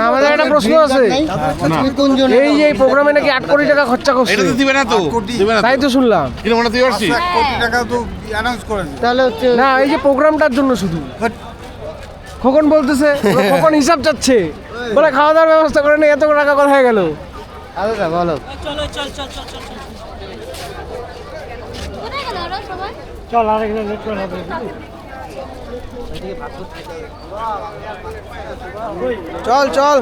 আমাদের একটা প্রশ্ন আছে, এই যে প্রোগ্রামে নাকি 8 কোটি টাকা খরচা করছে, এটা তো দিবে না তো, দিবে না তাই তো শুনলাম। কিন্তু মানে তুই আসছিস 1 কোটি টাকা তো অ্যানাউন্স করেছে। তাহলে হচ্ছে না, এই যে প্রোগ্রামটার জন্য শুধু খোকন বলতেছে, খোকন হিসাব চাচ্ছে, বলে খাওয়া দাওয়ার ব্যবস্থা করে নি, এত টাকা কোথায় গেল? আচ্ছা বলো, চলো চল চল চল চল চল কোথায় গেল ওরা সবাই? চল আর এখানে লেট করে হবে। চল চল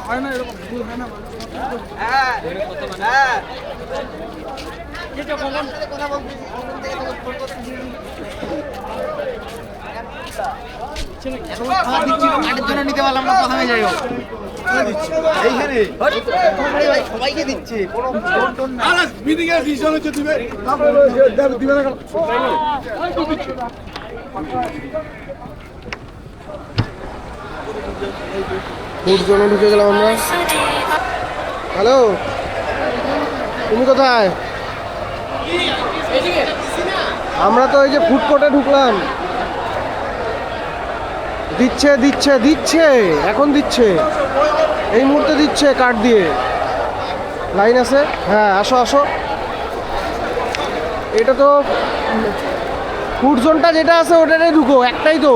হয় না এরকম ভুল হয় না। ফুড জোনে ঢুকে গেলাম আমরা। হ্যালো, তুমি কোথায়? আমরা তো এই যে ফুড কোর্টে ঢুকলাম। দিচ্ছে দিচ্ছে দিচ্ছে, এখন দিচ্ছে, এই মুহূর্তে দিচ্ছে কার্ড দিয়ে। লাইন আছে, হ্যাঁ আসো আসো। এটা তো ফুড জোনটা যেটা আছে ওটাতে ঢুকো, একটাই তো।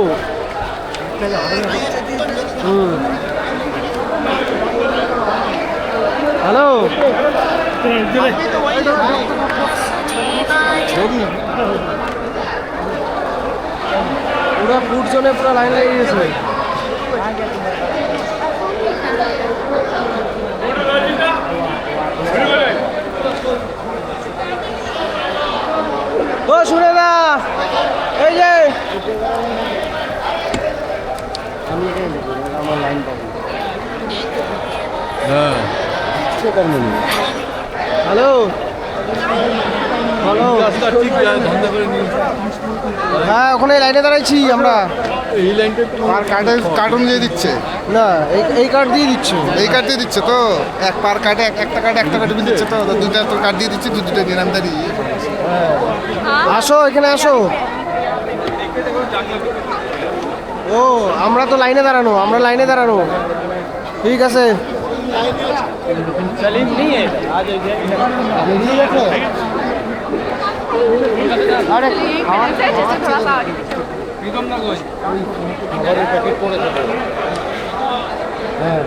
হ্যালো, পুরো ফুড জোনে পুরো লাইন লেগে গেছে। ও শুনে না, এই যে আমি আমার লাইন পাবো। হ্যালো হ্যালো, হ্যাঁ ওখানে লাইনে দাঁড়াইছি আমরা। এই লাইনটা পার কার্ড অনুযায়ী দিচ্ছে না, এই কার্ড দিয়ে দিচ্ছে। এই কার্ড দিয়ে দিচ্ছে তো, এক পার কার্ডে একটা কার্ড দিচ্ছে তো, দুইটা তোর কার্ড দিয়ে দিচ্ছে, দুইটা নিয়ে নাম দাঁড়িয়ে। আসো এখানে আসো। ও আমরা তো লাইনে দাঁড়ানো, আমরা লাইনে দাঁড়ানো। ঠিক আছে, আরে হ্যাঁ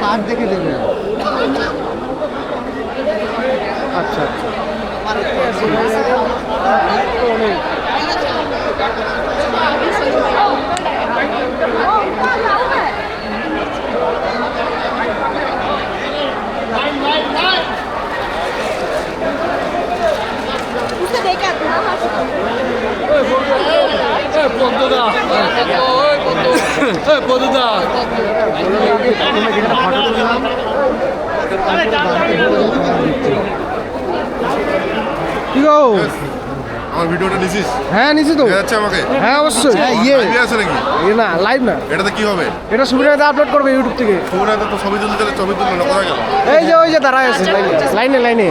কার্ড দেখে দেবে। আচ্ছা আচ্ছা, उससे देखा था কি গো, আমার ভিডিওটা নিছিস? হ্যাঁ নিছি তো। যাচ্ছে আমাকে? হ্যাঁ অবশ্যই। লাইভে আছে নাকি? না লাইভ না, এটাতে কি হবে? এটা সুবিধাতে আপলোড করবে ইউটিউব থেকে। তোমরা তো ছবি তুলতে, ছবি তুললো না, কোথায় গেল? এই যে ওই যে দাঁড়ায় আছে লাইনে লাইনে।